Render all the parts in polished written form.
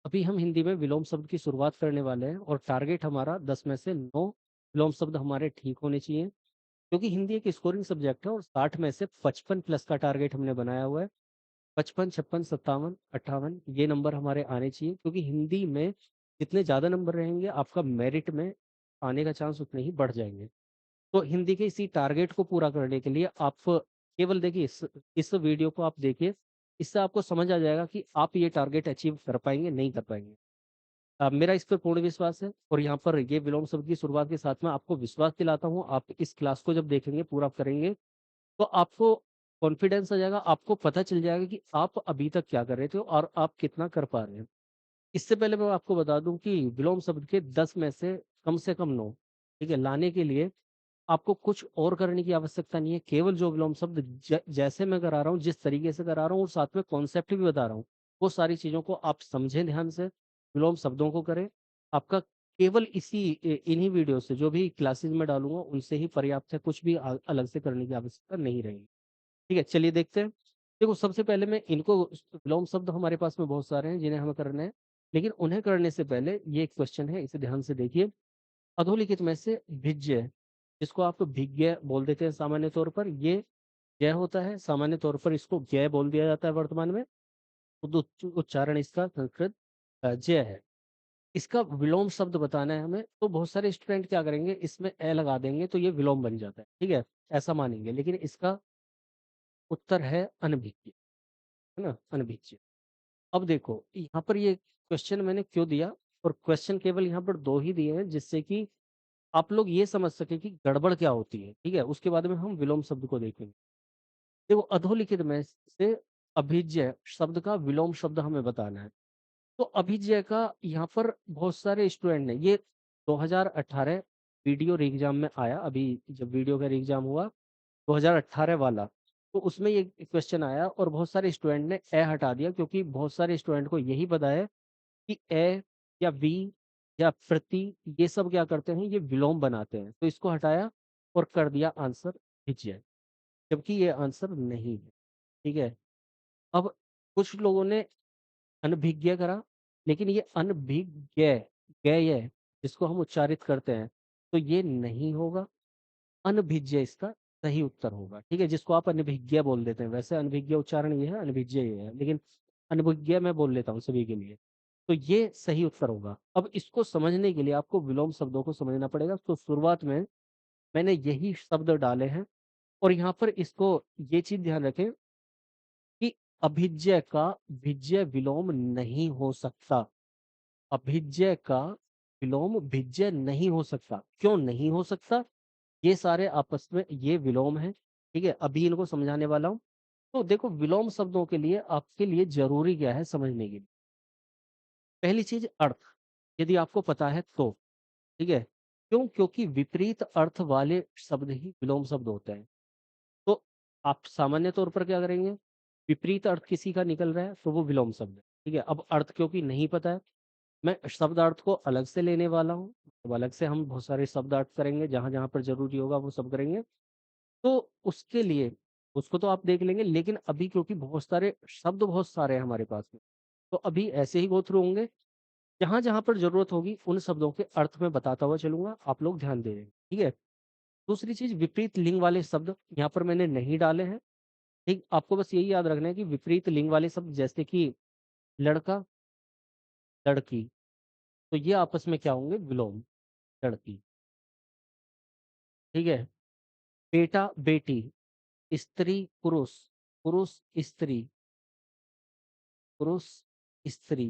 अभी हम हिंदी में विलोम शब्द की शुरुआत करने वाले हैं और टारगेट हमारा 10 में से 9 विलोम शब्द हमारे ठीक होने चाहिए, क्योंकि हिंदी एक स्कोरिंग सब्जेक्ट है और 60 में से 55 प्लस का टारगेट हमने बनाया हुआ है। 55, 56, 57, 58 ये नंबर हमारे आने चाहिए, क्योंकि हिंदी में जितने ज़्यादा नंबर रहेंगे आपका मेरिट में आने का चांस उतने ही बढ़ जाएंगे। तो हिंदी के इसी टारगेट को पूरा करने के लिए आप केवल देखिए, इस वीडियो को आप देखिए, इससे आपको समझ आ जाएगा कि आप ये टारगेट अचीव कर पाएंगे नहीं कर पाएंगे। मेरा इस पर पूर्ण विश्वास है और यहाँ पर ये विलोम शब्द की शुरुआत के साथ में आपको विश्वास दिलाता हूँ, आप इस क्लास को जब देखेंगे पूरा करेंगे तो आपको कॉन्फिडेंस आ जाएगा, आपको पता चल जाएगा कि आप अभी तक क्या कर रहे थे और आप कितना कर पा रहे हैं। इससे पहले मैं आपको बता दूं कि विलोम शब्द के 10 में से कम 9 ठीक है लाने के लिए आपको कुछ और करने की आवश्यकता नहीं है। केवल जो विलोम शब्द जैसे मैं करा रहा हूँ, जिस तरीके से करा रहा हूँ और साथ में कॉन्सेप्ट भी बता रहा हूँ, वो सारी चीज़ों को आप समझें ध्यान से, विलोम शब्दों को करें। आपका केवल इन्हीं वीडियो से जो भी क्लासेस में डालूंगा उनसे ही पर्याप्त है, कुछ भी अलग से करने की आवश्यकता नहीं रहेगी। ठीक है, चलिए देखते हैं। देखो, सबसे पहले मैं इनको, विलोम शब्द हमारे पास में बहुत सारे हैं जिन्हें हमें करना है, लेकिन उन्हें करने से पहले ये एक क्वेश्चन है, इसे ध्यान से देखिए। अधोलिखित में से भिज्य, जिसको आप भिज्ञ बोल देते हैं सामान्य तौर पर, ये जय होता है, सामान्य तौर पर इसको ज्ञ बोल दिया जाता है वर्तमान में। शुद्ध उच्चारण इसका संस्कृत जय है। इसका विलोम शब्द बताना है हमें, तो बहुत सारे स्टूडेंट क्या करेंगे, इसमें ए लगा देंगे तो ये विलोम बन जाता है, ठीक है, ऐसा मानेंगे, लेकिन इसका उत्तर है अनभिज्ञ, है ना, अनभिज्ञ। अब देखो यहाँ पर ये क्वेश्चन मैंने क्यों दिया, और क्वेश्चन केवल यहाँ पर दो ही दिए हैं जिससे कि आप लोग ये समझ सके कि गड़बड़ क्या होती है, ठीक है, उसके बाद में हम विलोम शब्द को देखेंगे। देखो, अधोलिखित में से अभिज्ञ शब्द का विलोम शब्द हमें बताना है। तो अभिज्ञ का यहाँ पर बहुत सारे स्टूडेंट ने ये 2018 वीडियो एग्जाम में आया, अभी जब वीडियो का एग्जाम हुआ 2018 वाला, तो उसमें ये क्वेश्चन आया और बहुत सारे स्टूडेंट ने ए हटा दिया, क्योंकि बहुत सारे स्टूडेंट को यही पता है कि ए या वी या प्रति, ये सब क्या करते हैं, ये विलोम बनाते हैं, तो इसको हटाया और कर दिया आंसर भिज्य, जबकि ये आंसर नहीं है। ठीक है, अब कुछ लोगों ने अनभिज्ञ करा, लेकिन ये अनभिज्ञ ज्ञेय जिसको हम उच्चारित करते हैं, तो ये नहीं होगा, अनभिज्ञ इसका सही उत्तर होगा। ठीक है, जिसको आप अनभिज्ञ बोल देते हैं, वैसे अनभिज्ञ उच्चारण ये है, अनभिज्ञ ये है, लेकिन अनभिज्ञ मैं बोल लेता हूँ सभी के लिए, तो ये सही उत्तर होगा। अब इसको समझने के लिए आपको विलोम शब्दों को समझना पड़ेगा, तो शुरुआत में मैंने यही शब्द डाले हैं, और यहाँ पर इसको ये चीज ध्यान रखें कि अभिज्ञ का भिज्य विलोम नहीं हो सकता। अभिज्ञ का विलोम भिज्य नहीं हो सकता। क्यों नहीं हो सकता? ये सारे आपस में ये विलोम है, ठीक है, अभी इनको समझाने वाला हूँ। तो देखो, विलोम शब्दों के लिए आपके लिए जरूरी क्या है समझने के लिए। पहली चीज, अर्थ, यदि आपको पता है तो, ठीक है, क्यों? क्योंकि विपरीत अर्थ वाले शब्द ही विलोम शब्द होते हैं। तो आप सामान्य तौर पर क्या करेंगे, विपरीत अर्थ किसी का निकल रहा है तो वो विलोम शब्द है, ठीक है। अब अर्थ क्योंकि नहीं पता है, मैं शब्द अर्थ को अलग से लेने वाला हूँ, तो अलग से हम बहुत सारे शब्द अर्थ करेंगे, जहां जहां पर जरूरी होगा वो सब करेंगे। तो उसके लिए उसको तो आप देख लेंगे, लेकिन अभी क्योंकि बहुत सारे हैं हमारे पास में, तो अभी ऐसे ही गो थ्रू होंगे, जहां जहां पर जरूरत होगी उन शब्दों के अर्थ में बताता हुआ चलूंगा, आप लोग ध्यान दे देंगे, ठीक है। दूसरी चीज, विपरीत लिंग वाले शब्द यहाँ पर मैंने नहीं डाले हैं। ठीक, आपको बस यही याद रखना है कि विपरीत लिंग वाले शब्द जैसे कि लड़का, लड़की, तो ये आपस में क्या होंगे, विलोम, लड़की, ठीक है। बेटा, बेटी, स्त्री, पुरुष, पुरुष, स्त्री, पुरुष, स्त्री,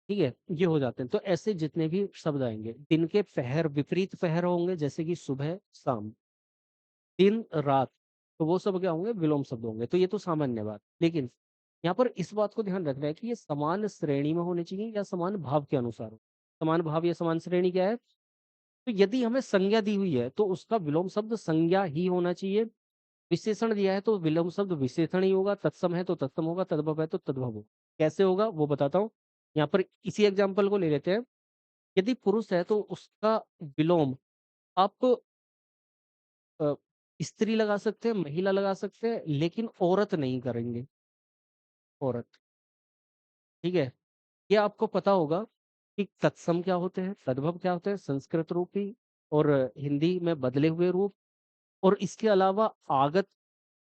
ठीक है, ये हो जाते हैं। तो ऐसे जितने भी शब्द आएंगे, दिन के पहर, विपरीत पहर होंगे, जैसे कि सुबह, शाम, दिन, रात, तो वो सब क्या होंगे, विलोम शब्द होंगे। तो ये तो सामान्य बात, लेकिन यहाँ पर इस बात को ध्यान रखना है कि ये समान श्रेणी में होने चाहिए या समान भाव के अनुसार हो। समान भाव या समान श्रेणी क्या है? तो यदि हमें संज्ञा दी हुई है तो उसका विलोम शब्द संज्ञा ही होना चाहिए। विशेषण दिया है तो विलोम शब्द विशेषण ही होगा। तत्सम है तो तत्सम होगा, तद्भव है तो तद्भव होगा। कैसे होगा वो बताता हूँ। यहाँ पर इसी एग्जाम्पल को ले लेते हैं। यदि पुरुष है तो उसका विलोम आप अ, स्त्री लगा सकते हैं, महिला लगा सकते हैं, लेकिन औरत नहीं करेंगे। औरत। ठीक है, ये आपको पता होगा कि तत्सम क्या होते हैं, तद्भव क्या होते हैं, संस्कृत रूपी और हिंदी में बदले हुए रूप, और इसके अलावा आगत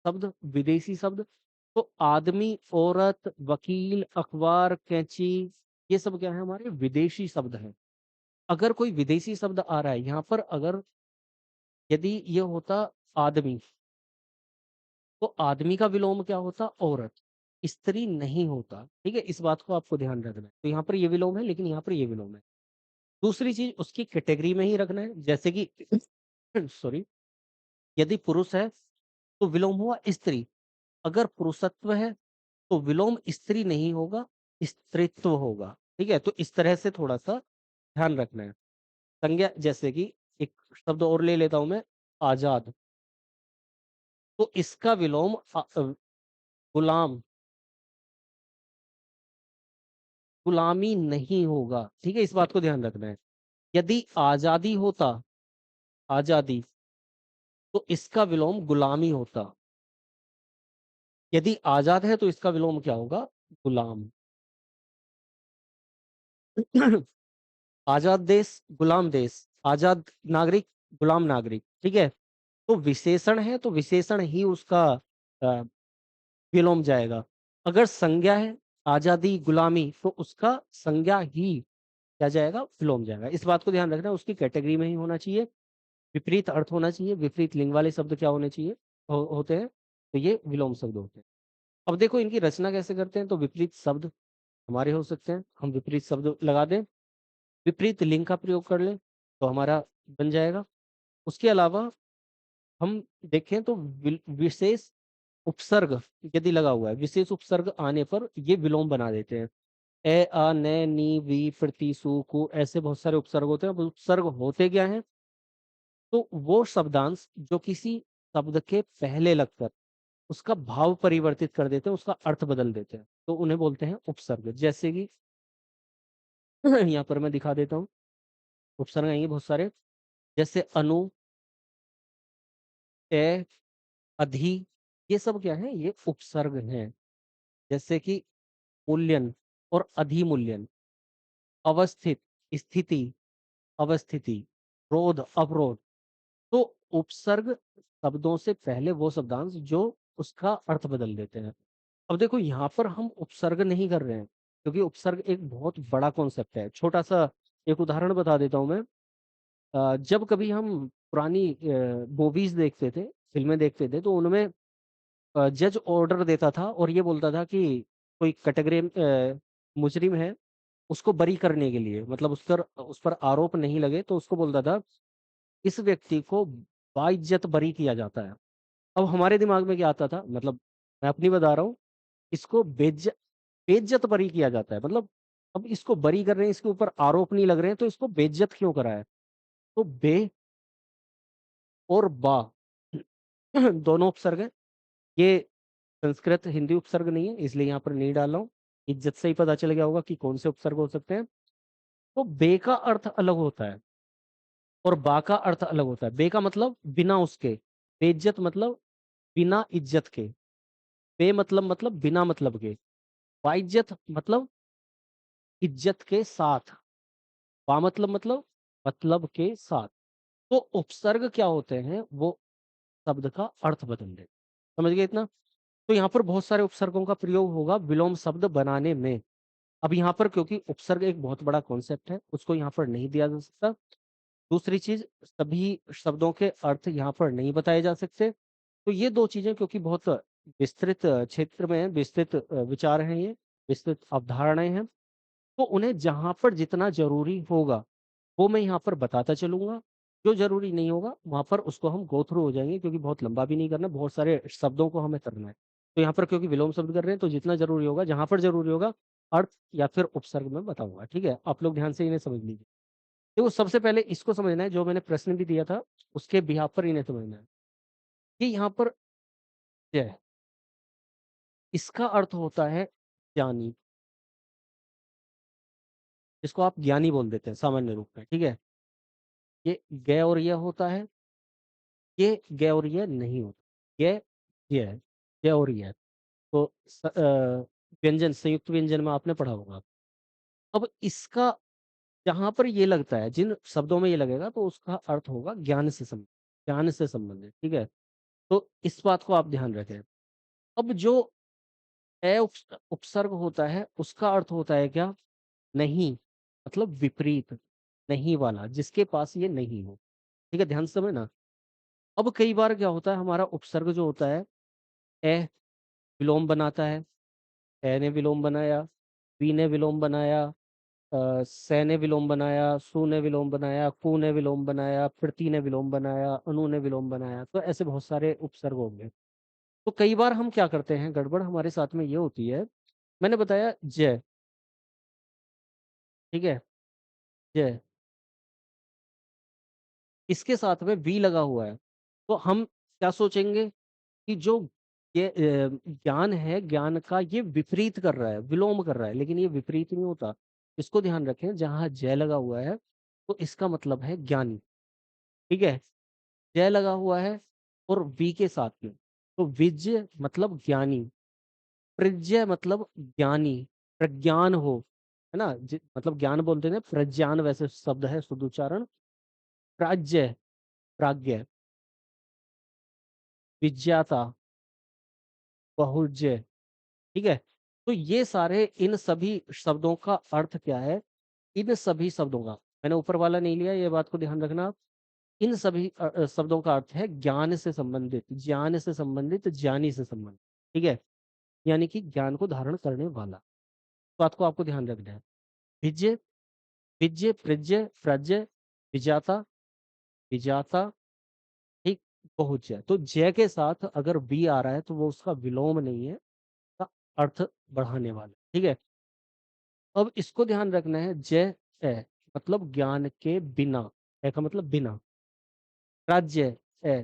शब्द, विदेशी शब्द। तो आदमी, औरत, वकील, अखबार, कैंची, ये सब क्या है, हमारे विदेशी शब्द हैं। अगर कोई विदेशी शब्द आ रहा है यहाँ पर, अगर यदि ये होता आदमी, तो आदमी का विलोम क्या होता, औरत। स्त्री नहीं होता। ठीक है, इस बात को आपको ध्यान रखना है। तो यहाँ पर ये विलोम है, लेकिन यहाँ पर ये विलोम है। दूसरी चीज, उसकी कैटेगरी में ही रखना है, जैसे कि सॉरी, यदि पुरुष है तो विलोम हुआ स्त्री। अगर पुरुषत्व है तो विलोम स्त्री नहीं होगा, स्त्रीत्व होगा। ठीक है, तो इस तरह से थोड़ा सा ध्यान रखना है। संज्ञा, जैसे कि एक शब्द और ले लेता हूं मैं, आजाद। तो इसका विलोम गुलाम, गुलामी नहीं होगा। ठीक है, इस बात को ध्यान रखना है। यदि आजादी होता, आजादी, तो इसका विलोम गुलामी होता। यदि आजाद है तो इसका विलोम क्या होगा, गुलाम। आजाद देश, गुलाम देश। आजाद नागरिक, गुलाम नागरिक। ठीक है, तो विशेषण है तो विशेषण ही उसका अ, विलोम जाएगा। अगर संज्ञा है, आजादी, गुलामी, तो उसका संज्ञा ही क्या जाएगा, विलोम जाएगा। इस बात को ध्यान रखना, उसकी कैटेगरी में ही होना चाहिए, विपरीत अर्थ होना चाहिए। विपरीत लिंग वाले शब्द क्या होने चाहिए, होते हैं, तो ये विलोम शब्द होते हैं। अब देखो इनकी रचना कैसे करते हैं। तो विपरीत शब्द हमारे हो सकते हैं, हम विपरीत शब्द लगा दें, विपरीत लिंग का प्रयोग कर लें तो हमारा बन जाएगा। उसके अलावा हम देखें तो विशेष उपसर्ग यदि लगा हुआ है, विशेष उपसर्ग आने पर ये विलोम बना देते हैं। ए, आ, ने, नी, वी, प्रति, सु, कु, ऐसे बहुत सारे उपसर्ग होते हैं। अब उपसर्ग होते क्या हैं, तो वो शब्दांश जो किसी शब्द के पहले लगकर उसका भाव परिवर्तित कर देते हैं, उसका अर्थ बदल देते हैं, तो उन्हें बोलते हैं उपसर्ग। जैसे कि यहाँ पर मैं दिखा देता हूँ, उपसर्ग आएंगे बहुत सारे, जैसे अनु, ए, अधि, ये सब क्या है, ये उपसर्ग हैं। जैसे कि मूल्यन और अधिमूल्यन, अवस्थित, स्थिति, अवस्थिति, रोध, अवरोध। तो उपसर्ग शब्दों से पहले वो शब्दांश जो उसका अर्थ बदल देते हैं। अब देखो यहाँ पर हम उपसर्ग नहीं कर रहे हैं, क्योंकि उपसर्ग एक बहुत बड़ा कॉन्सेप्ट है। छोटा सा एक उदाहरण बता देता हूँ मैं। जब कभी हम पुरानी मूवीज देखते थे, फिल्में देखते थे, तो उनमें जज ऑर्डर देता था और ये बोलता था कि कोई कैटेगरी मुजरिम है, उसको बरी करने के लिए, मतलब उस पर आरोप नहीं लगे, तो उसको बोलता था इस व्यक्ति को बाइज्जत बरी किया जाता है। अब हमारे दिमाग में क्या आता था, मतलब मैं अपनी बता रहा हूँ, इसको बेइज्जत बरी किया जाता है, मतलब अब इसको बरी कर रहे हैं, इसके ऊपर आरोप नहीं लग रहे हैं, तो इसको बेइज्जत क्यों करा है। तो बे और बा दोनों उपसर्ग हैं। ये संस्कृत हिंदी उपसर्ग नहीं है, इसलिए यहाँ पर नहीं डाल रहा हूँ। इज्जत से ही पता चल गया होगा कि कौन से उपसर्ग हो सकते हैं। तो बे का अर्थ अलग होता है और बा का अर्थ अलग होता है। बे का मतलब बिना उसके, बेइज्जत मतलब बिना इज्जत के, बे मतलब बिना मतलब के, बाइज्जत मतलब इज्जत के साथ, बा मतलब के साथ। तो उपसर्ग क्या होते हैं, वो शब्द का अर्थ बदल देते। समझ गए इतना। तो यहाँ पर बहुत सारे उपसर्गों का प्रयोग होगा विलोम शब्द बनाने में। अब यहाँ पर क्योंकि उपसर्ग एक बहुत बड़ा कॉन्सेप्ट है, उसको यहाँ पर नहीं दिया जा सकता। दूसरी चीज, सभी शब्दों के अर्थ यहाँ पर नहीं बताए जा सकते। तो ये दो चीजें क्योंकि बहुत विस्तृत क्षेत्र में विस्तृत विचार हैं, ये विस्तृत अवधारणाएं हैं, तो उन्हें जहां पर जितना जरूरी होगा वो मैं यहाँ पर बताता चलूंगा। जो जरूरी नहीं होगा वहां पर उसको हम गो थ्रू हो जाएंगे, क्योंकि बहुत लंबा भी नहीं करना, बहुत सारे शब्दों को हमें करना है। तो यहाँ पर क्योंकि विलोम शब्द कर रहे हैं, तो जितना जरूरी होगा, जहां पर जरूरी होगा, अर्थ या फिर उपसर्ग में बताऊंगा। ठीक है, आप लोग ध्यान से इन्हें समझ लीजिए। देखो सबसे पहले इसको समझना है, जो मैंने प्रश्न भी दिया था उसके बिहाफ पर इन्हें समझना है कि यहाँ पर क्या है। इसका अर्थ होता है ज्ञानी, इसको आप ज्ञानी बोल देते हैं सामान्य रूप में। ठीक है, ये गे और ये होता है, ये गे और ये नहीं होता। ये है, ये और ये है। तो व्यंजन, संयुक्त व्यंजन में आपने पढ़ा होगा। अब इसका जहाँ पर ये लगता है, जिन शब्दों में ये लगेगा तो उसका अर्थ होगा ज्ञान से संबंधित, ठीक है? तो इस बात को आप ध्यान रखें। अब जो उपसर्ग होता है उसका अर्थ होता है क्या? नहीं, मतलब विपरीत, नहीं वाला, जिसके पास ये नहीं हो। ठीक है, ध्यान से समझना। अब कई बार क्या होता है, हमारा उपसर्ग जो होता है, ए विलोम बनाता है, ए ने विलोम बनाया, वी ने विलोम बनाया, से ने विलोम बनाया, सु ने विलोम बनाया, कु ने विलोम बनाया, प्रति ने विलोम बनाया, अनु ने विलोम बनाया। तो ऐसे बहुत सारे उपसर्ग होंगे। तो कई बार हम क्या करते हैं, गड़बड़ हमारे साथ में ये होती है, मैंने बताया जय, ठीक है, जय, इसके साथ में वी लगा हुआ है, तो हम क्या सोचेंगे कि जो ये ज्ञान है, ज्ञान का ये विपरीत कर रहा है, विलोम कर रहा है, लेकिन ये विपरीत नहीं होता। इसको ध्यान रखें, जहां जय लगा हुआ है तो इसका मतलब है ज्ञानी, ठीक है, जय लगा हुआ है और वी के साथ में, तो विजय मतलब ज्ञानी, प्रज्ञ मतलब ज्ञानी, प्रज्ञान हो, है ना, मतलब ज्ञान बोलते हैं, प्रज्ञान वैसे शब्द है, शुद्ध उच्चारण, प्राज्ञ, प्राज्ञ, विज्ञाता, बहुज्य, ठीक है। तो ये सारे, इन सभी शब्दों का अर्थ क्या है? इन सभी शब्दों का, मैंने ऊपर वाला नहीं लिया, ये बात को ध्यान रखना आप। इन सभी शब्दों का अर्थ है ज्ञान से संबंधित, ज्ञान से संबंधित, ज्ञानी से संबंधित, ठीक है, यानी कि ज्ञान को धारण करने वाला। बात को आपको ध्यान रखना है। विजय, विजय, प्रजय, प्रजय, विजाता, विजाता, ठीक, बहुजय। तो जय के साथ अगर बी आ रहा है तो वो उसका विलोम नहीं है, का अर्थ बढ़ाने वाला, ठीक है। अब इसको ध्यान रखना है, जय है मतलब ज्ञान के बिना, है का मतलब बिना, राज्य है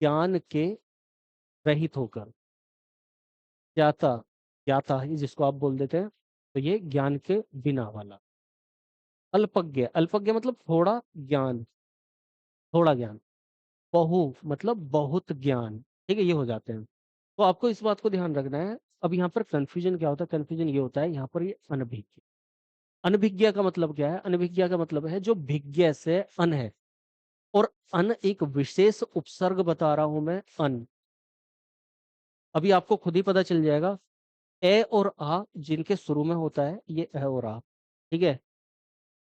ज्ञान के रहित होकर, ज्ञाता, ज्ञाता ही जिसको आप बोल देते हैं, तो ये ज्ञान के बिना वाला। अल्पज्ञ, अल्पज्ञ मतलब थोड़ा ज्ञान, थोड़ा ज्ञान। बहु मतलब बहुत ज्ञान, ठीक है, ये हो जाते हैं। तो आपको इस बात को ध्यान रखना है। अब यहाँ पर कंफ्यूजन क्या होता है? कंफ्यूजन ये होता है यहाँ पर, ये अनभिज्ञ, अनभिज्ञ का मतलब क्या है? अनभिज्ञ का मतलब है जो भिज्ञ से अन है, और अन एक विशेष उपसर्ग बता रहा हूं मैं, अन। अभी आपको खुद ही पता चल जाएगा, ए और आ जिनके शुरू में होता है, ये ए और आ, ठीक है,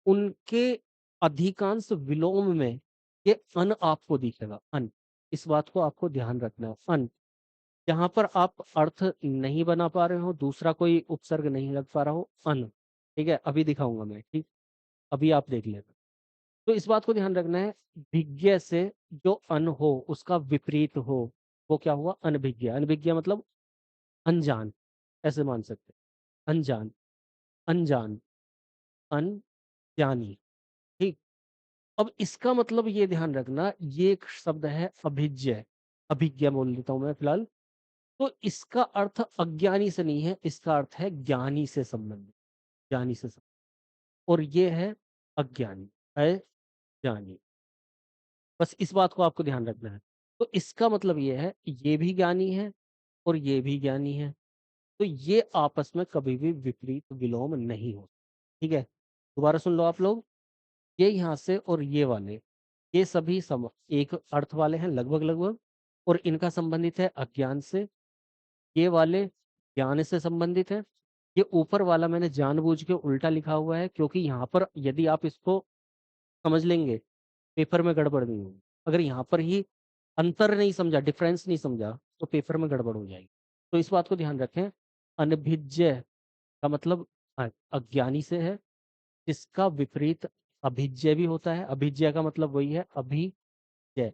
उनके अधिकांश विलोम में ये अन आपको दिखेगा, अन। इस बात को आपको ध्यान रखना है, अन। जहां पर आप अर्थ नहीं बना पा रहे हो, दूसरा कोई उपसर्ग नहीं लग पा रहा हो, अन, ठीक है, अभी दिखाऊंगा मैं, ठीक, अभी आप देख लेना। तो इस बात को ध्यान रखना है, भिज्ञ से जो अन हो उसका विपरीत हो, वो क्या हुआ? अनभिज्ञ। अनभिज्ञ मतलब अनजान, ऐसे मान सकते हैं, अनजान, अनजान, अनजानी, ठीक। अब इसका मतलब ये ध्यान रखना, ये एक शब्द है अभिज्ञ, अभिज्ञ बोल देता हूं मैं फिलहाल। तो इसका अर्थ अज्ञानी से नहीं है, इसका अर्थ है ज्ञानी से संबंधित, ज्ञानी से संबंधित, और ये है अज्ञानी, है ज्ञानी। बस इस बात को आपको ध्यान रखना है। तो इसका मतलब ये है, ये भी ज्ञानी है और ये भी ज्ञानी है, तो ये आपस में कभी भी विपरीत विलोम नहीं हो, ठीक है। दोबारा सुन लो आप लोग, ये यहाँ से और ये वाले, ये सभी एक अर्थ वाले हैं लगभग लगभग, और इनका संबंधित है अज्ञान से। ये वाले ज्ञान से संबंधित है। ये ऊपर वाला मैंने जानबूझ के उल्टा लिखा हुआ है, क्योंकि यहाँ पर यदि आप इसको समझ लेंगे, पेपर में गड़बड़ नहीं होगी। अगर यहाँ पर ही अंतर नहीं समझा, डिफरेंस नहीं समझा, तो पेपर में गड़बड़ हो जाएगी। तो इस बात को ध्यान रखें, अनभिज्ञ का मतलब अज्ञानी से है, इसका विपरीत अभिज्ञ भी होता है। अभिज्ञ का मतलब वही है, अभिजय।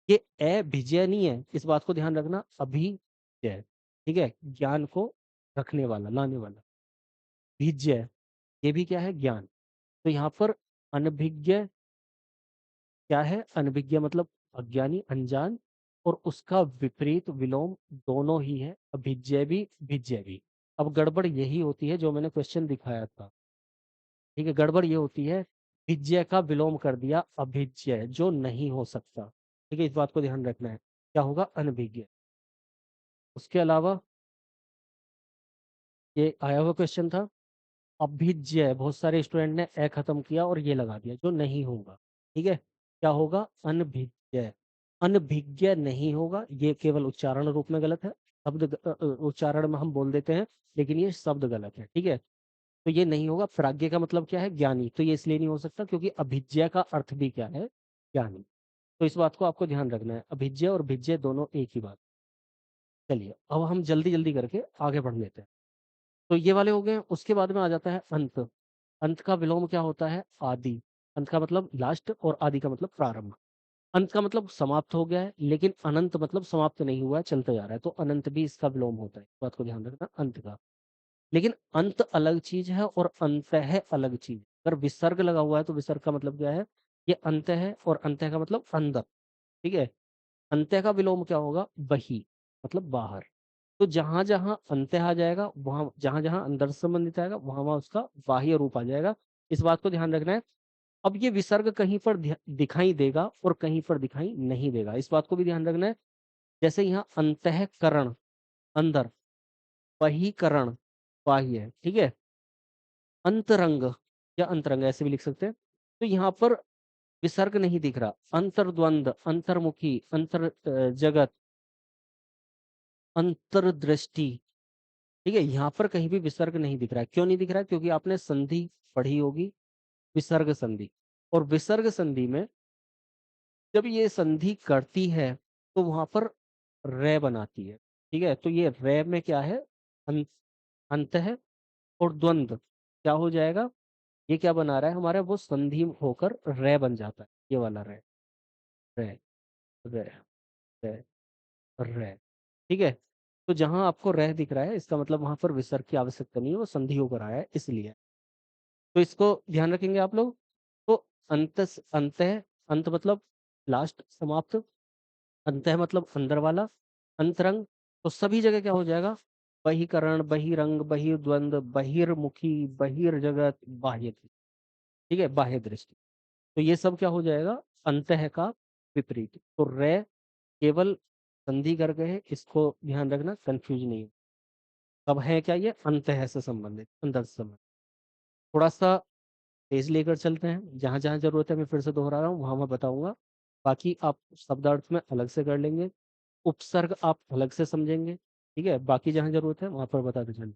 ये अभिजय नहीं है, इस बात को ध्यान रखना, अभिजय, ठीक है, ज्ञान को रखने वाला, लाने वाला। भिज्य, ये भी क्या है? ज्ञान। तो यहाँ पर अनभिज्ञ क्या है? अनभिज्ञ मतलब अज्ञानी, अनजान, और उसका विपरीत विलोम दोनों ही है, अभिज्ञ भी, भिज्य भी। अब गड़बड़ यही होती है जो मैंने क्वेश्चन दिखाया था, ठीक है, गड़बड़ ये होती है, भिज्य का विलोम कर दिया अभिज्य, जो नहीं हो सकता, ठीक है, इस बात को ध्यान रखना है, क्या होगा? अनभिज्ञ। उसके अलावा ये आया हुआ क्वेश्चन था। अभिज्य, बहुत सारे स्टूडेंट ने ए खत्म किया और ये लगा दिया, जो नहीं होगा। ठीक है, क्या होगा? अनभिज्ञ। अनभिज्ञ नहीं होगा, ये केवल उच्चारण रूप में गलत है। उच्चारण में हम बोल देते हैं, लेकिन ये शब्द गलत है। ठीक है, तो ये नहीं होगा। प्राज्ञ का मतलब क्या है? ज्ञानी। तो ये इसलिए नहीं हो सकता क्योंकि अभिज्ञ का अर्थ भी क्या है? ज्ञानी। तो इस बात को आपको ध्यान रखना है, अभिज्ञ और भिज्य दोनों एक ही बात। चलिए अब हम जल्दी जल्दी करके आगे बढ़ लेते हैं। तो ये वाले हो गए। उसके बाद में आ जाता है अंत। अंत का विलोम क्या होता है? आदि। अंत का मतलब लास्ट और आदि का मतलब प्रारंभ। अंत का मतलब समाप्त हो गया है, लेकिन अनंत मतलब समाप्त नहीं हुआ है, चलता जा रहा है, तो अनंत भी इसका विलोम होता है। इस बात को ध्यान रखना अंत का। लेकिन अंत अलग चीज है और अंत है अलग चीज। अगर विसर्ग लगा हुआ है तो विसर्ग का मतलब क्या है? ये अंत है, और अंत का मतलब अंदर। ठीक है, अंत्य का विलोम क्या होगा? बही, मतलब बाहर। तो जहां जहां अंत्य आ जाएगा, वहां जहां जहां अंदर से संबंधित आएगा, वहां वहां उसका बाह्य रूप आ जाएगा। इस बात को ध्यान रखना है। अब ये विसर्ग कहीं पर दिखाई देगा और कहीं पर दिखाई नहीं देगा, इस बात को भी ध्यान रखना है। जैसे यहाँ अंतःकरण, अंदर, बहीकरण, बाह्य। ठीक है, अंतरंग या अंतरंग ऐसे भी लिख सकते हैं। तो यहाँ पर विसर्ग नहीं दिख रहा। अंतर्द्वंद, अंतर्मुखी, अंतर जगत, अंतर्दृष्टि। ठीक है, यहाँ पर कहीं भी विसर्ग नहीं दिख रहा है। क्यों नहीं दिख रहा है? क्योंकि आपने संधि पढ़ी होगी, विसर्ग संधि। और विसर्ग संधि में जब ये संधि करती है तो वहां पर रे बनाती है। ठीक है, तो ये रे में क्या है? अंत, अंत है। और द्वंद क्या हो जाएगा? ये क्या बना रहा है हमारा? वो संधि होकर रे बन जाता है, ये वाला रे। रे, रे, रे, रे। ठीक है, तो जहां आपको रह दिख रहा है, इसका मतलब वहां पर विसर्ग की आवश्यकता नहीं है, वो संधि होकर आया है इसलिए। तो इसको ध्यान रखेंगे आप लोग। तो अंत, अंत है, अंत मतलब लास्ट, समाप्त। अंत है मतलब अंदर वाला। अंतरंग, तो सभी जगह क्या हो जाएगा? बहिकरण, बहिरंग, बहिर्द्वंद, बहिर्मुखी, बहिर्जगत, बाह्य दृष्टि। ठीक है, बाह्य दृष्टि। तो ये सब क्या हो जाएगा? अंतः का विपरीत। तो रे केवल संधि कर गए, इसको ध्यान रखना, कंफ्यूज नहीं हो। अब है क्या? ये अंतः से संबंधित, अंदर से संबंधित। थोड़ा सा तेज लेकर चलते हैं, जहां जहां जरूरत है मैं फिर से दोहरा रहा हूँ, वहां मैं बताऊंगा। बाकी आप शब्दार्थ में अलग से कर लेंगे, उपसर्ग आप अलग से समझेंगे। ठीक है, बाकी जहां जरूरत है वहां पर बताते चलें।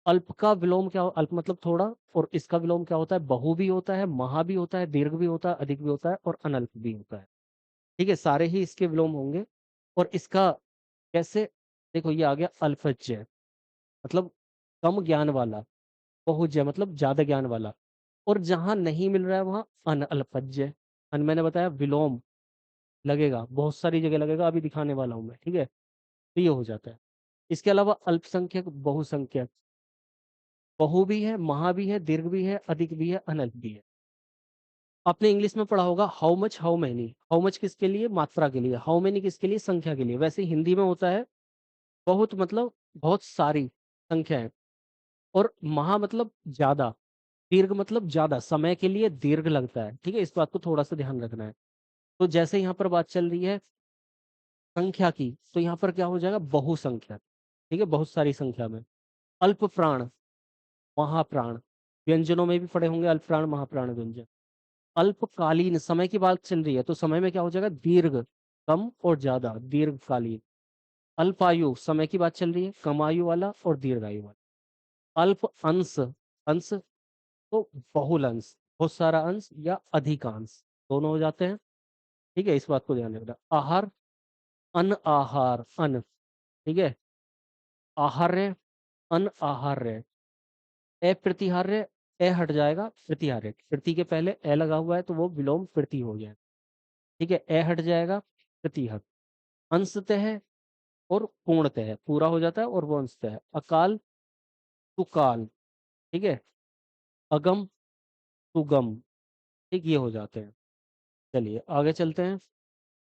अल्प का विलोम क्या हो? अल्प मतलब थोड़ा, और इसका विलोम क्या होता है? बहु भी होता है, महा भी होता है, दीर्घ भी होता है, अधिक भी होता है, और अनल्प भी होता है। ठीक है, सारे ही इसके विलोम होंगे। और इसका कैसे? देखो, ये आ गया अल्पज्य, मतलब कम ज्ञान वाला। बहुज्य मतलब ज्यादा ज्ञान वाला। और जहां नहीं मिल रहा है वहां अनअल्पज्य। अन मैंने बताया विलोम लगेगा, बहुत सारी जगह लगेगा, अभी दिखाने वाला हूं मैं। ठीक है, तो ये हो जाता है। इसके अलावा अल्पसंख्यक, बहुसंख्यक। बहु भी है, महा भी है, दीर्घ भी है, अधिक भी है, अनल्प भी है। आपने इंग्लिश में पढ़ा होगा how much, how many. How much किसके लिए? मात्रा के लिए। हाउ मैनी किसके लिए? संख्या के लिए। वैसे हिंदी में होता है बहुत, मतलब बहुत सारी संख्या है। और महा मतलब ज्यादा, दीर्घ मतलब ज्यादा, समय के लिए दीर्घ लगता है। ठीक है, इस बात को थोड़ा सा ध्यान रखना है। तो जैसे यहाँ पर बात चल रही है संख्या की, तो यहाँ पर क्या हो जाएगा? बहुसंख्या। ठीक है, बहुत सारी संख्या में। अल्प प्राण, महाप्राण। व्यंजनों में भी पढ़े होंगे अल्प प्राण, महाप्राण, व्यंजन। अल्पकालीन, समय की बात चल रही है तो समय में क्या हो जाएगा? दीर्घ, कम और ज्यादा, दीर्घकालीन। अल्पायु, समय की बात चल रही है, कम आयु वाला और दीर्घायु वाला। अल्प अंश, अंश तो बहुल अंश, बहुत सारा अंश या अधिकांश, दोनों हो जाते हैं। ठीक है, इस बात को ध्यान रखना। आहार, अन आहार, अन। ठीक है, आहार्य, अन आहार्य। अप्रतिहार्य, ए हट जाएगा, प्रतिहार्य। प्रति के पहले ए लगा हुआ है तो वो विलोम प्रति हो जाएगा। ठीक है, ए हट जाएगा, प्रतिहत। अंशतः है और पूर्णतः है, पूरा हो जाता है, और वो अंशतः है। अकाल, तुकाल। ठीक है, अगम, सुगम। ठीक, ये हो जाते हैं। चलिए आगे चलते हैं।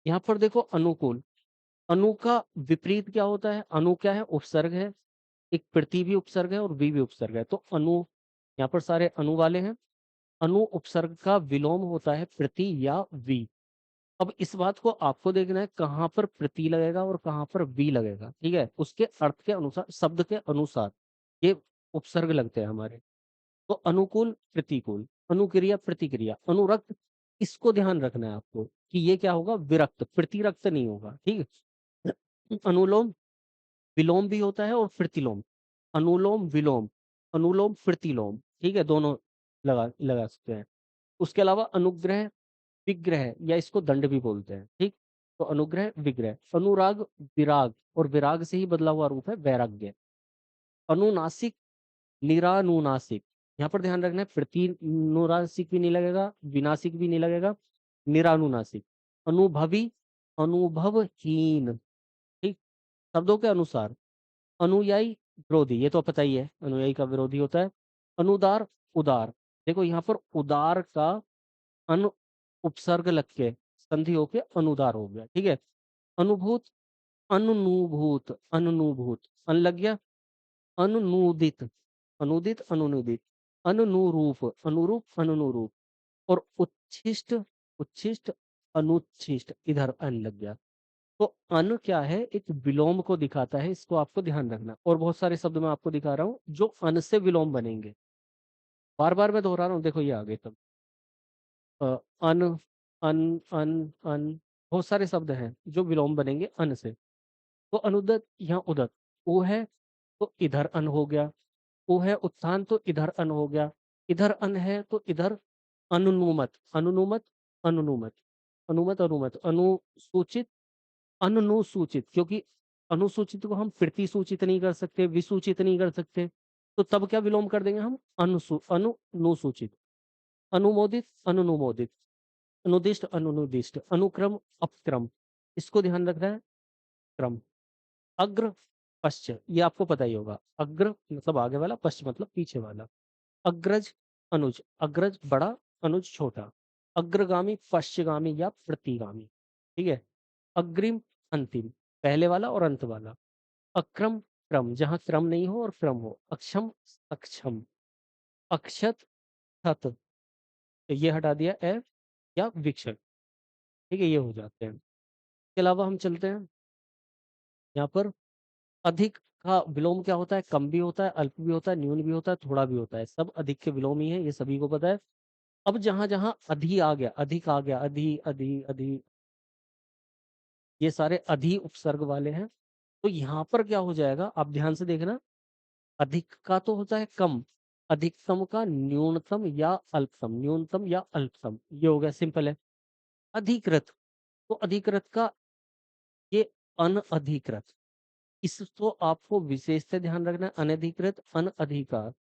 यहाँ पर देखो अनुकूल। अनु का विपरीत क्या होता है? अनु क्या है? उपसर्ग है। एक प्रति भी उपसर्ग है और वी भी उपसर्ग है, तो अनु, यहाँ पर सारे अनु वाले हैं। अनु उपसर्ग का विलोम होता है प्रति या वी। अब इस बात को आपको देखना है कहाँ पर प्रति लगेगा और कहाँ पर वी लगेगा। ठीक है, उसके अर्थ के अनुसार, शब्द के अनुसार। ये उपसर्ग लगते हैं हमारे। तो अनुकूल, प्रतिकूल, अनुक्रिया, प्रतिक्रिया, अनुरक्त, इसको ध्यान रखना है आपको कि ये क्या होगा, विरक्त, प्रतिरक्त नहीं होगा, ठीक है। अनुलोम विलोम भी होता है और प्रतिलोम, अनुलोम विलोम, अनुलोम प्रतिलोम, ठीक है, दोनों लगा लगा सकते हैं। उसके अलावा अनुग्रह, विग्रह, या इसको दंड भी बोलते हैं, ठीक। तो अनुग्रह, विग्रह, अनुराग, विराग, और विराग से ही बदला हुआ रूप है वैराग्य। अनुनासिक, निरानुनासिक, यहाँ पर ध्यान रखना है, प्रतिनुनासिक भी नहीं लगेगा, विनासिक भी नहीं लगेगा, निरानुनासिक। अनुभवी, अनुभवहीन, ठीक, शब्दों के अनुसार। अनुयायी, विरोधी, ये तो पता ही है, अनुयायी का विरोधी होता है। अनुदार, उदार, देखो यहाँ पर उदार का अनु उपसर्ग लग के संधि होके अनुदार हो गया, ठीक है। अनुभूत, अनुनुभूत, अनुनुभूत, अन लग गया, अनुनूदित, अनुदित, अनुनूदित, अनुरूप, अनुरूप, अनुरूप, और उच्छिष्ट, उच्छिष्ट, अनुच्छिष्ट, इधर अन लग गया। तो अन क्या है, एक विलोम को दिखाता है, इसको आपको ध्यान रखना। और बहुत सारे शब्द मैं आपको दिखा रहा हूँ जो अन से विलोम बनेंगे, बार बार मैं दोहरा रहा हूँ, देखो ये आगे तब अन, अन, बहुत सारे शब्द हैं जो विलोम बनेंगे अन से। तो अनुदत, यहाँ उदत, ओ है तो इधर अन हो गया, ओ है उत्थान तो इधर अन हो गया, इधर अन है तो इधर अनुनुमत, अनुनुमत, अनुनुमत, अनुमत, अनुमत, अनुसूचित, अनुसूचित, क्योंकि अनुसूचित को हम प्रतिसूचित नहीं कर सकते, विसूचित नहीं कर सकते, तो तब क्या विलोम कर देंगे हम, अनुसूचित। अनुमोदित, अनुनुमोदित, अनुदिष्ट, अनुनुदिष्ट, अनुक्रम, अपक्रम, इसको ध्यान रखना है, क्रम। अग्र, पश्च, ये आपको पता ही होगा, अग्र मतलब आगे वाला, पश्च मतलब पीछे वाला। अग्रज, अनुज, अग्रज बड़ा, अनुज छोटा। अग्रगामी, पश्चगामी या प्रतिगामी, ठीक है। अग्रिम, अंतिम, पहले वाला और अंत वाला। अक्रम, क्रम, जहां क्रम नहीं हो और क्रम हो। अक्षम, अक्षम। अक्षत, छत, ये हटा दिया ए, या विक्षत, ठीक है, ये हो जाते हैं। इसके अलावा हम चलते हैं यहाँ पर। अधिक का विलोम क्या होता है, कम भी होता है, अल्प भी होता है, न्यून भी होता है, थोड़ा भी होता है, सब अधिक के विलोम ही है, ये सभी को पता है। अब जहां जहां अधि आ गया, अधिक आ गया, अधि अधि अधि, ये सारे अधि उपसर्ग वाले हैं। तो यहाँ पर क्या हो जाएगा, आप ध्यान से देखना। अधिक का तो होता है कम, अधिकतम का न्यूनतम या अल्पतम, न्यूनतम या अल्पतम, ये हो गया, सिंपल है। अधिकृत, तो अधिकृत का ये अनअधिकृत, इसको आपको विशेष से ध्यान रखना है। अनधिकृत, अनअधिकार,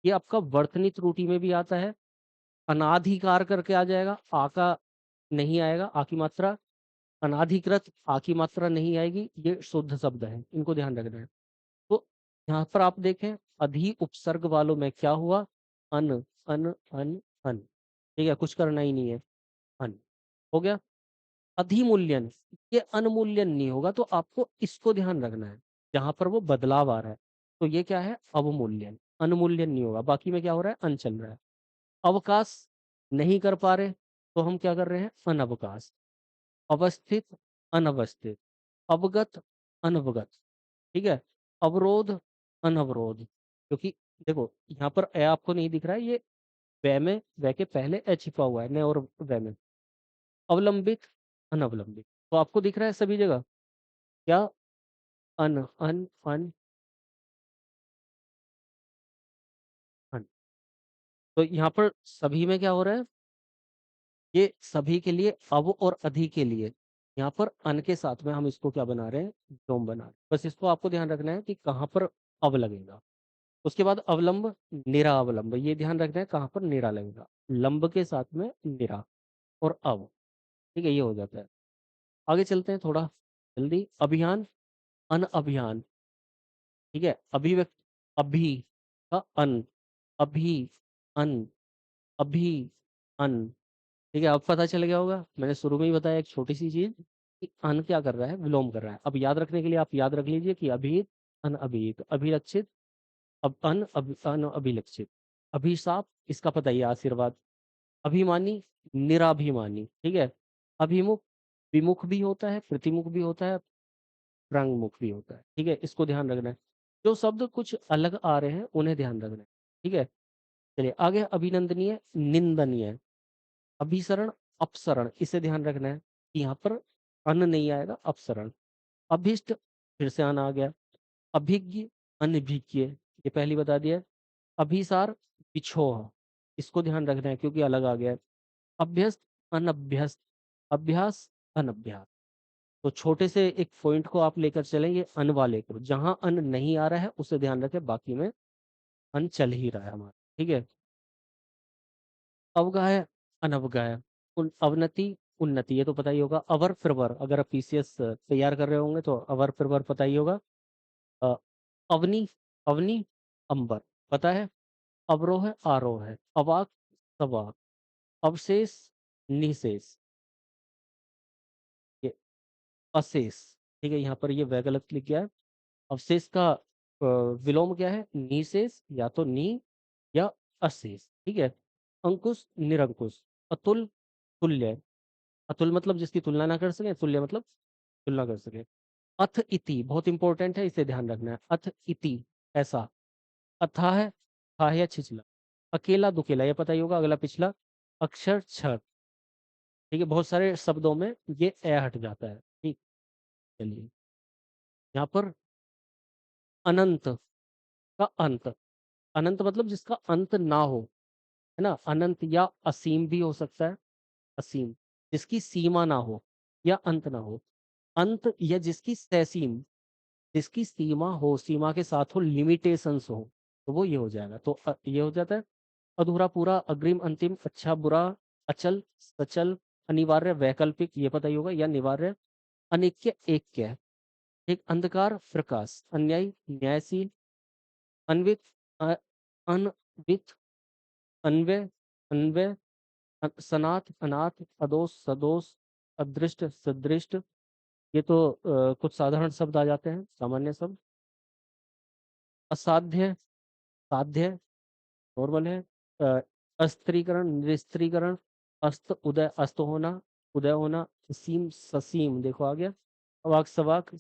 ये आपका वर्तनी त्रुटि में भी आता है। अनाधिकार करके आ जाएगा, आ का नहीं आएगा, आ की मात्रा। अनाधिकृत, आ की मात्रा नहीं आएगी, ये शुद्ध शब्द है, इनको ध्यान रखना है। तो यहाँ पर आप देखें, अधि उपसर्ग वालों में क्या हुआ, अन, अन, अन, अन, ठीक है, कुछ करना ही नहीं है, अन हो गया। अधिमूल्यन, ये अनमूल्यन नहीं होगा, तो आपको इसको ध्यान रखना है, जहां पर वो बदलाव आ रहा है। तो ये क्या है, अवमूल्यन, अनमूल्यन नहीं होगा। बाकी में क्या हो रहा है, अन चल रहा है। अवकाश नहीं कर पा रहे, तो हम क्या कर रहे हैं, अनवकाश। अवस्थित, अनवस्थित, अवगत, अनवगत, ठीक है। अवरोध, अनवरोध, क्योंकि देखो यहाँ पर ए आपको नहीं दिख रहा है, ये वे में, वे के पहले ए छिपा हुआ है, ने और वे में। अवलंबित, अनवलंबित, तो आपको दिख रहा है सभी जगह क्या, अन, अन, अन, अन। तो यहाँ पर सभी में क्या हो रहा है, ये सभी के लिए, अव और अधि के लिए, यहाँ पर अन के साथ में हम इसको क्या बना रहे हैं, विलोम बना रहे हैं। बस इसको आपको ध्यान रखना है कि कहाँ पर अव लगेगा। उसके बाद अवलंब, निरा अवलंब, ये ध्यान रखना है कहाँ पर निरा लगेगा, लंब के साथ में निरा और अव, ठीक है, ये हो जाता है। आगे चलते हैं थोड़ा जल्दी। अभियान, अन अभियान, ठीक है। अभिव्यक्ति, अभी का अन, अभी, अन, अभी, अन, ठीक है। अब पता चल गया होगा, मैंने शुरू में ही बताया एक छोटी सी चीज कि अन क्या कर रहा है, विलोम कर रहा है। अब याद रखने के लिए आप याद रख लीजिए कि अभिहित, अन अभिहित, अभिलक्षित, अब अन अभिलक्षित, अभिशाप, इसका पता ही है, आशीर्वाद। अभिमानी, निराभिमानी, ठीक है। अभिमुख, विमुख भी होता है, प्रतिमुख भी होता है, प्रांगमुख भी होता है, ठीक है, इसको ध्यान रखना है। जो शब्द कुछ अलग आ रहे हैं उन्हें ध्यान रखना है, ठीक है। चलिए आगे, अभिनंदनीय, निंदनीय, अभिसरण, अपसरण, इसे ध्यान रखना है कि यहाँ पर अन नहीं आएगा, अपसरण। अभिष्ट, फिर से अन आ गया। अभिज्ञ, अनभिज्ञ, ये पहली बता दिया है। अभिसार, बिछोह, इसको ध्यान रखना है क्योंकि अलग आ गया है। अभ्यस्त, अनभ्यस्त, अभ्यास, अनभ्यास। तो छोटे से एक पॉइंट को आप लेकर चलें, ये अन वाले को, जहां अन नहीं आ रहा है उसे ध्यान रखें, बाकी में अन चल ही रहा है हमारा, ठीक है। अवगाह्य, अनवगाह्य, अवनति, उन्नति, ये तो पता ही होगा। अवर प्रवर, अगर आप पीसीएस तैयार कर रहे होंगे तो अवर प्रवर पता ही होगा। अ, अवनी, अवनी, अंबर, पता है। अवरोह है, आरोह है। अवाक, सवाक, अवशेष, निशेष, ये अशेष, ठीक है। यहाँ पर ये वैगलत लिख गया है। अवशेष का विलोम क्या है, निशेष, या तो नी या अशेष, ठीक है। अंकुश, निरंकुश, अतुल, तुल्य, अतुल मतलब जिसकी तुलना ना कर सके, तुल्य मतलब तुलना कर सके। अथ इति, बहुत इंपॉर्टेंट है, इसे ध्यान रखना है। अथ इति, ऐसा। अथाह है, था है छिछला। अकेला, दुकेला, ये पता ही होगा, अगला पिछला। अक्षर, छर, ठीक है। बहुत सारे शब्दों में ये ए हट जाता है, ठीक। चलिए, यहाँ पर अनंत का अंत, अनंत मतलब जिसका अंत ना हो, है ना। अनंत या असीम भी हो सकता है, असीम, जिसकी सीमा ना हो या अंत ना हो। अंत या जिसकी ससीम, जिसकी सीमा हो, सीमा के साथ हो, लिमिटेशंस हो, तो वो ये हो जाएगा। तो ये हो जाता है। अधूरा, पूरा, अग्रिम, अंतिम, अच्छा, बुरा, अचल, सचल, अनिवार्य, वैकल्पिक, ये पता ही होगा, या निवार्य, अनिक्य, ऐक्य, एक। अंधकार, प्रकाश, अन्यायी, न्यायशील, अन्वित, अनवित, अन्वय, अन्वय, सनाथ, अनाथ, अदोष, सदोष, अदृष्ट, सदृष्ट, ये तो कुछ साधारण शब्द आ जाते हैं, सामान्य शब्द। असाध्य, साध्य, नॉर्मल है। अस्त्रीकरण, निस्त्रीकरण, अस्त, उदय, अस्त होना, उदय होना, सीम, ससीम, देखो आ गया। अवाक, सवाक,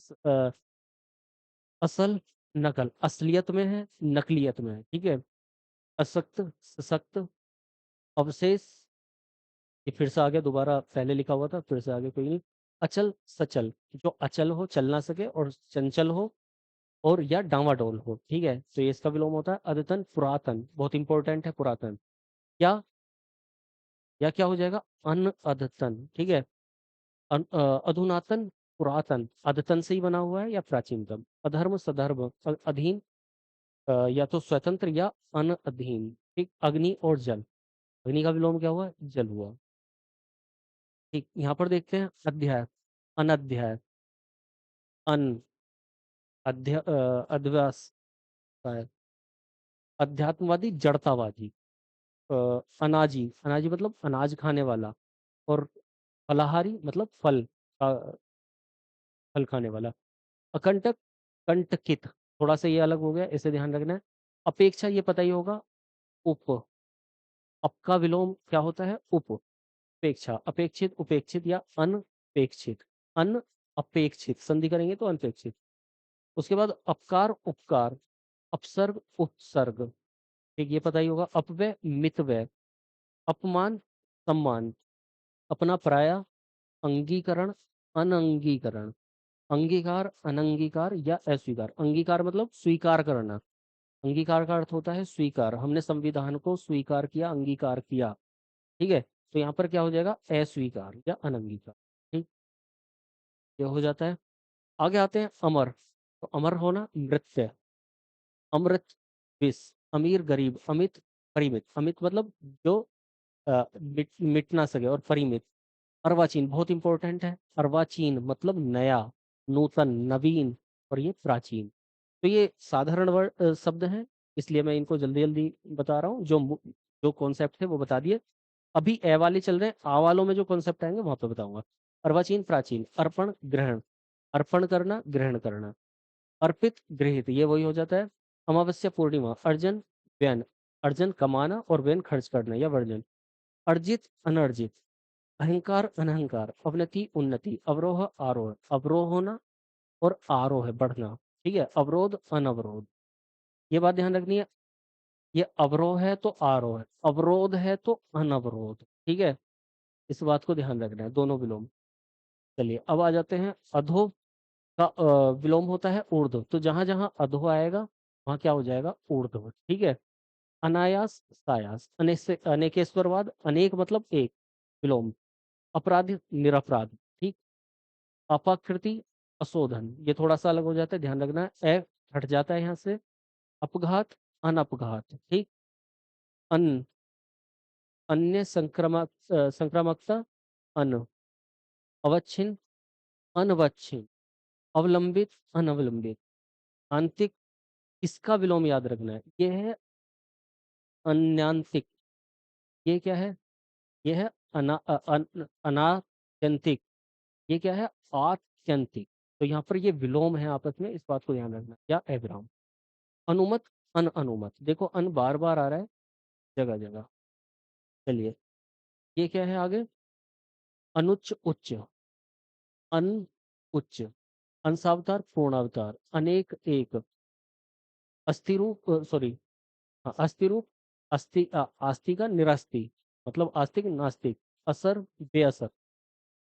असल, नकल, असलियत में है, नकलियत में है, ठीक है। असक्त, सशक्त, अवशेष, ये फिर से आ गया, दोबारा पहले लिखा हुआ था, फिर से आगे, कोई नहीं। अचल, सचल, जो अचल हो, चल ना सके, और चंचल हो, और या डावाडोल हो, ठीक है। तो ये इसका विलोम होता है। अद्यतन, पुरातन, बहुत इंपॉर्टेंट है पुरातन। या क्या हो जाएगा, अन अद्यतन, ठीक है। अधुनातन, पुरातन, अद्यतन से ही बना हुआ है या प्राचीनतम। अधर्म, सधर्म, अधीन, या तो स्वतंत्र या अनअधीन, ठीक। अग्नि और जल, अग्नि का विलोम क्या हुआ, जल हुआ, ठीक। यहाँ पर देखते हैं अध्याय, अनध्याय, अन, अध्यास, अध्यात्मवादी, जड़तावादी, अ, अनाजी, अनाजी मतलब अनाज खाने वाला, और फलाहारी मतलब फल, फल खाने वाला। अकंटक, कंटकित, थोड़ा सा ये अलग हो गया, इसे ध्यान रखना है। अपेक्षा, ये पता ही होगा, उप, अप का विलोम क्या होता है, उप, अपेक्षा, अपेक्षित, उपेक्षित, या अनपेक्षित, अन अपेक्षित, संधि करेंगे तो अनपेक्षित। उसके बाद अपकार, उपकार, अपसर्ग, उत्सर्ग, ठीक, ये पता ही होगा। अपव्यय, मितव्यय, अपमान, सम्मान, अपना पराया, अंगीकरण, अनंगीकरण, अंगीकार, अनंगीकार, या अस्वीकार। अंगीकार मतलब स्वीकार करना, अंगीकार का अर्थ होता है स्वीकार, हमने संविधान को स्वीकार किया, अंगीकार किया, ठीक है। तो यहाँ पर क्या हो जाएगा, अस्वीकार या अनंगीकार, ठीक, ये हो जाता है। आगे आते हैं अमर, तो अमर होना, मृत्य, अमृत, विष, अमीर, गरीब, अमित, परिमित, अमित मतलब जो मिट ना सके, और परिमित। अर्वाचीन, बहुत इंपॉर्टेंट है, अर्वाचीन मतलब नया, नूतन, नवीन, और ये प्राचीन। तो ये साधारण वर्ड शब्द हैं, इसलिए मैं इनको जल्दी जल्दी बता रहा हूँ। जो कॉन्सेप्ट है वो बता दिए। अभी ए वाले चल रहे हैं, आ वालों में जो कॉन्सेप्ट आएंगे वहां पे बताऊंगा। अर्वाचीन, प्राचीन, अर्पण, ग्रहण, अर्पण करना, ग्रहण करना, अर्पित, गृहित, ये वही हो जाता है। अमावस्या, पूर्णिमा, अर्जन, व्ययन, अर्जन कमाना, और व्ययन खर्च करना या वर्जन। अर्जित, अनर्जित, अहंकार, अनहंकार, अवनति, उन्नति, अवरोह, आरोह, अवरोह होना और आरोह है बढ़ना, ठीक है। अवरोध, अनवरोध, ये बात ध्यान रखनी है। ये अवरोह है तो आरोह है, अवरोध है तो अनवरोध, ठीक है, इस बात को ध्यान रखना है, दोनों विलोम। चलिए अब आ जाते हैं अधो का विलोम होता है ऊर्ध्व, तो जहां जहां अधो आएगा वहां क्या हो जाएगा, ऊर्ध्व, ठीक है। अनायास, सायास, अनेकेश्वरवाद, अनेक मतलब एक, विलोम। अपराधी, निरपराध, ठीक। अपाकृति, अशोधन, ये थोड़ा सा अलग हो जाता है, ध्यान रखना है, ए हट जाता है यहाँ से। अपघात, अनपघात, ठीक। अन, अन्य संक्रामकता, अन, अवच्छिन्न, अनवच्छिन्न, अवलंबित, अनवलंबित, आंतिक, इसका विलोम याद रखना है, ये है अन्यांतिक। ये क्या है, ये है अनात्यंतिक। ये क्या है, आत्यंतिक। तो यहाँ पर ये विलोम है आपस में, इस बात को ध्यान रखना, या अविराम। अनुमत, अन अनुमत, देखो अन बार बार आ रहा है जगह जगह। चलिए ये क्या है आगे, अनुच्च, उच्च, अन, उच्च, अंशावतार, पूर्णावतार, अनेक, एक, अस्थिरूप, सॉरी, अस्थिरूप, आस्तिक का निरास्तिक, मतलब आस्तिक नास्तिक, असर, बेअसर,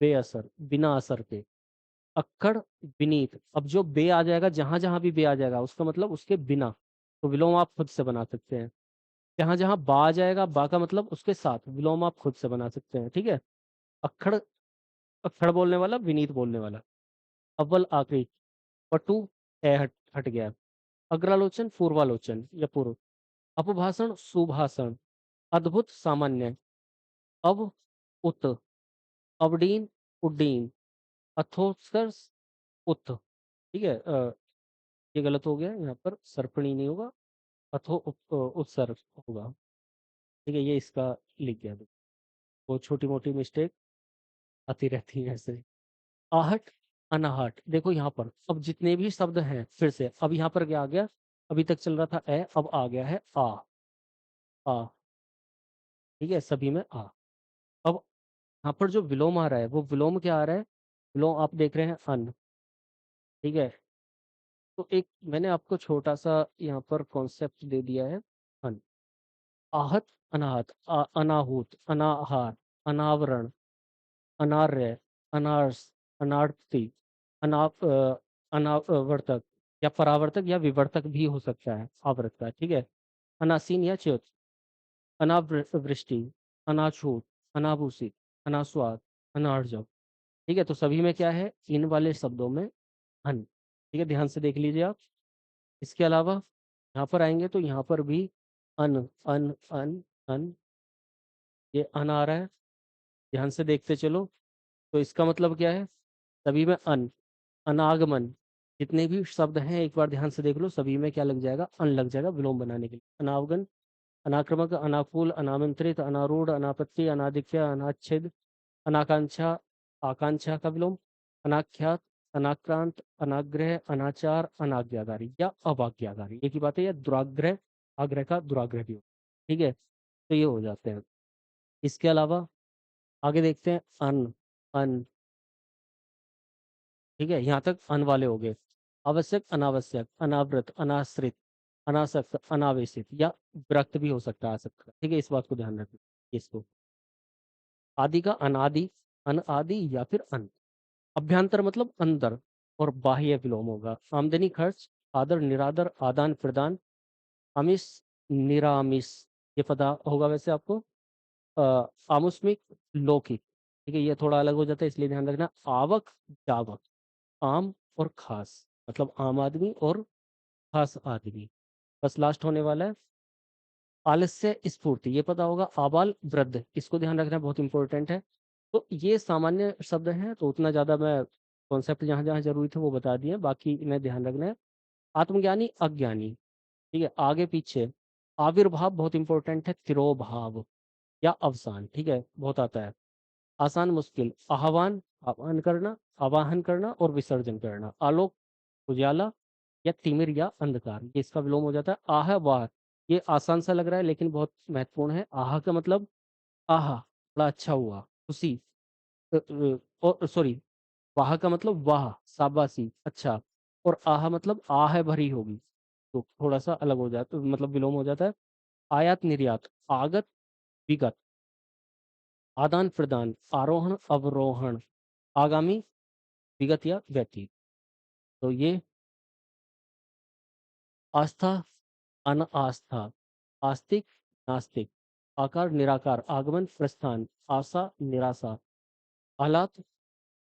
बेअसर, बिना असर के, अक्खड़, विनीत। अब जो बे आ जाएगा, जहां जहां भी बे आ जाएगा उसका मतलब उसके बिना, तो विलोम आप खुद से बना सकते हैं। जहां जहां बा आ जाएगा, बा का मतलब उसके साथ, विलोम आप खुद से बना सकते हैं, ठीक है। अक्खड़, अक्खड़ बोलने वाला, विनीत बोलने वाला। अव्वल, आखिरी, पटु, ए हट गया। अग्रालोचन, पूर्वालोचन या पूर्व। अपभाषण, सुभाषण, अद्भुत, सामान्य, अव, उत, अवडीन, उड्डीन, अथोस्कर्स, उत, ठीक है। ये गलत हो गया, यहाँ पर सर्पणी नहीं होगा, उत्सर्ग होगा, ठीक है, ये इसका लिख गया। वो छोटी मोटी मिस्टेक आती रहती है ऐसे। आहट, अनाहट, देखो यहाँ पर अब जितने भी शब्द हैं, फिर से अब यहाँ पर क्या आ गया, अभी तक चल रहा था ए, अब आ गया है आ, आ, ठीक है, सभी में आ। अब यहाँ पर जो विलोम आ रहा है, वो विलोम क्या आ रहा है, विलोम आप देख रहे हैं अन, ठीक है। तो एक मैंने आपको छोटा सा यहाँ पर कॉन्सेप्ट दे दिया है, अन, आहत, अनाहत, अनाहूत, अनाहार, अनावरण, अनार्य, अनार्स, अनार्ति, अनावर्तक, या परावर्तक या विवर्तक भी हो सकता है आवर्त का, ठीक है। अनासीन या च्युत, अनावृष्टि, अनाछूत, अनाभूषित, अनास्वाद, अनार्जव, ठीक है। तो सभी में क्या है, इन वाले शब्दों में अन, ठीक है, ध्यान से देख लीजिए आप। इसके अलावा यहाँ पर आएंगे तो यहाँ पर भी अन, अन, अन, अन, ये अन आ रहा है, ध्यान से देखते चलो। तो इसका मतलब क्या है, सभी में अन, अनागमन, जितने भी शब्द हैं एक बार ध्यान से देख लो, सभी में क्या लग जाएगा, अन लग जाएगा विलोम बनाने के लिए। अनावगन, अनाक्रमक, अनाकूल, अनामंत्रित, अनारूढ़, अनापत्ति, अनाधिक्य, अनाच्छेद, अनाकांक्षा, आकांक्षा का विलोम। अनाख्यात, अनाक्रांत, अनाग्रह, अनाचार, अनाज्ञाकारी या अवाज्ञाकारी, एक ही बात है, या दुराग्रह, आग्रह का दुराग्रह भी हो, ठीक है। तो ये हो जाते हैं। इसके अलावा आगे देखते हैं अन, अन, ठीक है, यहाँ तक अन वाले हो गए। आवश्यक, अनावश्यक, अनावृत, अनाश्रित, अनासक्त, अनावेशित या विरक्त भी हो सकता है, आ सकता है, ठीक है, इस बात को ध्यान रखना इसको। आदि का अनादि, अनआदि या फिर अन। अभ्यंतर मतलब अंदर, और बाह्य विलोम होगा। आमदनी, खर्च, आदर, निरादर, आदान प्रदान, आमिष, निरामिष, ये पता होगा वैसे आपको। आमुष्मिक, लौकिक, ठीक है, ये थोड़ा अलग हो जाता है इसलिए ध्यान रखना। आवक, जावक, आम और खास, मतलब आम आदमी और खास आदमी। बस लास्ट होने वाला है आलस्य, स्फूर्ति, ये पता होगा। आबाल, वृद्ध, इसको ध्यान रखना बहुत इंपॉर्टेंट है। तो ये सामान्य शब्द हैं, तो उतना ज़्यादा मैं कॉन्सेप्ट जहाँ जहाँ जरूरी थे वो बता दिए, बाकी इन्हें ध्यान रखना है। आत्मज्ञानी, अज्ञानी, ठीक है, आगे पीछे। आविर्भाव बहुत इंपॉर्टेंट है, तिरोभाव या अवसान, ठीक है, बहुत आता है। आसान, मुश्किल, आह्वान, आह्वान करना, आवाहन करना और विसर्जन करना। आलोक, उजाला, या तिमिर या अंधकार, ये इसका विलोम हो जाता है। आह, वाह, ये आसान सा लग रहा है लेकिन बहुत महत्वपूर्ण है। आह का मतलब आह, बड़ा अच्छा हुआ, खुशी, और सॉरी, वाह का मतलब वाह, शाबाशी, अच्छा, और आह मतलब आह भरी होगी, तो थोड़ा सा अलग हो जाता है, मतलब विलोम हो जाता है। आयात निर्यात, आगत विगत, आदान प्रदान, आरोहण अवरोहण, आगामी विगत या व्यतीत। तो ये आस्था अनास्था, आस्तिक नास्तिक, आकार निराकार, आगमन प्रस्थान, आशा निराशा, आह्लाद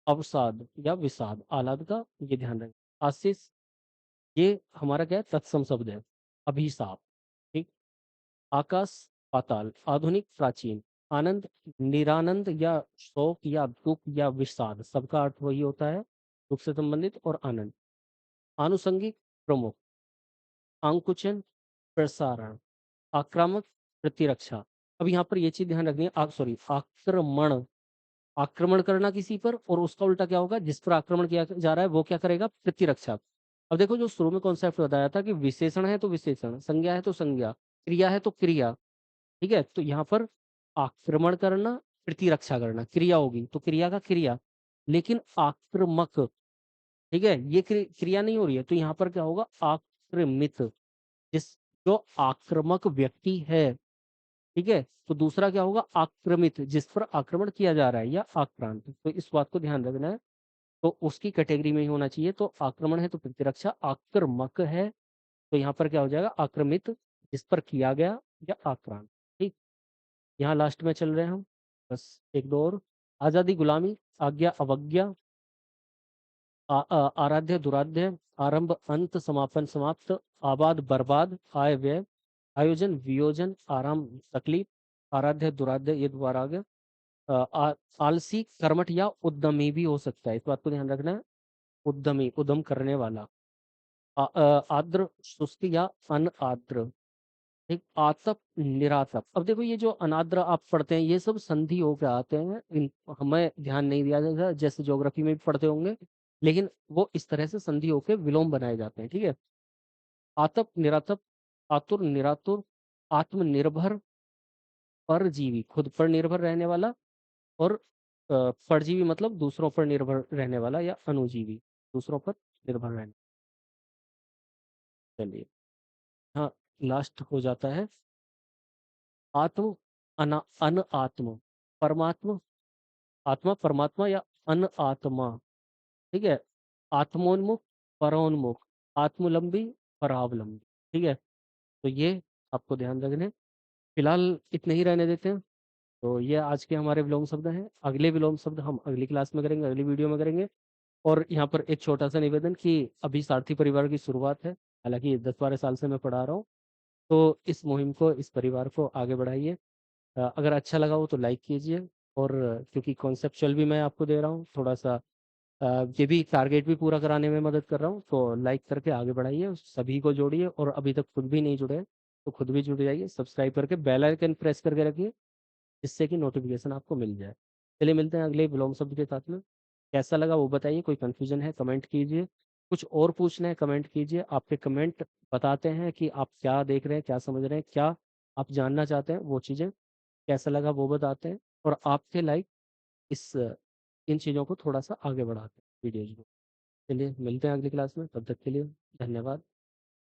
अवसाद या विषाद। आह्लाद का ये ध्यान रखें। आशीष, ये हमारा क्या है, तत्सम शब्द है। अभिशाप, ठीक। आकाश पाताल, आधुनिक प्राचीन। आनंद निरानंद या शोक या दुख या विषाद, सबका अर्थ वही होता है, दुख से संबंधित और आनंद। आनुषंगिक प्रमुख, अंकुचन प्रसारण, आक्रामक प्रतिरक्षा। अब यहाँ पर ये चीज ध्यान रखनी है, सॉरी, आक्रमण, आक्रमण करना किसी पर, और उसका उल्टा क्या होगा, जिस पर आक्रमण किया जा रहा है वो क्या करेगा, प्रतिरक्षा। अब देखो, जो शुरू में कॉन्सेप्ट बताया था कि विशेषण है तो विशेषण, संज्ञा है तो संज्ञा, क्रिया है तो क्रिया, ठीक है। तो यहाँ पर आक्रमण करना, प्रतिरक्षा करना, क्रिया होगी तो क्रिया का क्रिया, लेकिन आक्रमक, ठीक है, ये क्रिया नहीं हो रही है, तो यहाँ पर क्या होगा, आक्रमित, जिस जो आक्रामक व्यक्ति है, ठीक है। तो दूसरा क्या होगा, आक्रमित, जिस पर आक्रमण किया जा रहा है, या आक्रांत। तो इस बात को ध्यान रखना है, तो उसकी कैटेगरी में ही होना चाहिए। तो आक्रमण है तो प्रतिरक्षा, आक्रमक है तो यहाँ पर क्या हो जाएगा, आक्रमित, जिस पर किया गया, या आक्रांत, ठीक। यहाँ लास्ट में चल रहे हैं हम, बस एक दो और। आजादी गुलामी, आज्ञा अवज्ञा, आराध्य दुराध्य, आरंभ अंत, समापन समाप्त, आबाद बर्बाद, आय व्यय, आयोजन वियोजन, आराम तकलीफ, आराध्य दुराध्य, ये दोबारा आ गया। आलसी कर्मठ या उद्यमी भी हो सकता है, इस बात को ध्यान रखना है। उद्यमी, उद्यम करने वाला। आद्र शुष्क या अनआद्र, ठीक। आतप निरातप। अब देखो, ये जो अनाद्र आप पढ़ते हैं, ये सब संधि होकर आते हैं, इन हमें ध्यान नहीं दिया जाता, जैसे ज्योग्राफी में भी पढ़ते होंगे, लेकिन वो इस तरह से संधि होकर विलोम बनाए जाते हैं, ठीक है। आतप निरातप, आतुर निरातुर, आत्मनिर्भर, परजीवी, खुद पर निर्भर रहने वाला, और परजीवी मतलब दूसरों पर निर्भर रहने वाला, या अनुजीवी, दूसरों पर निर्भर रहने। चलिए, हाँ, लास्ट हो जाता है आत्म अन आत्म, परमात्मा, आत्मा परमात्मा, या अन आत्मा, ठीक है। आत्मोन्मुख, परोन्मुख, आत्मलंबी, परावलंबी, ठीक है। तो ये आपको ध्यान रखने, फिलहाल इतने ही रहने देते हैं। तो ये आज के हमारे विलोम शब्द हैं। अगले विलोम शब्द हम अगली क्लास में करेंगे, अगली वीडियो में करेंगे। और यहाँ पर एक छोटा सा निवेदन कि अभी सारथी परिवार की शुरुआत है, हालांकि 10-12 साल से मैं पढ़ा रहा हूँ। तो इस मुहिम को, इस परिवार को आगे बढ़ाइए। अगर अच्छा लगा हो तो लाइक कीजिए, और क्योंकि कॉन्सेप्चुअल भी मैं आपको दे रहा हूँ थोड़ा सा, ये भी टारगेट भी पूरा कराने में मदद कर रहा हूँ, तो लाइक करके आगे बढ़ाइए, सभी को जोड़िए, और अभी तक खुद भी नहीं जुड़े हैं, तो खुद भी जुड़ जाइए, सब्सक्राइब करके बेल आइकन प्रेस करके रखिए, जिससे कि नोटिफिकेशन आपको मिल जाए। चलिए, मिलते हैं अगले विलोम शब्द के साथ में। कैसा लगा वो बताइए, कोई कंफ्यूजन है कमेंट कीजिए, कुछ और पूछना है कमेंट कीजिए। आपके कमेंट बताते हैं कि आप क्या देख रहे हैं, क्या समझ रहे हैं, क्या आप जानना चाहते हैं, वो चीज़ें। कैसा लगा वो बताते हैं, और आपके लाइक इस इन चीज़ों को थोड़ा सा आगे बढ़ाते हैं वीडियोज को। चलिए, मिलते हैं अगली क्लास में, तब तक के लिए धन्यवाद।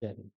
जय हिंद।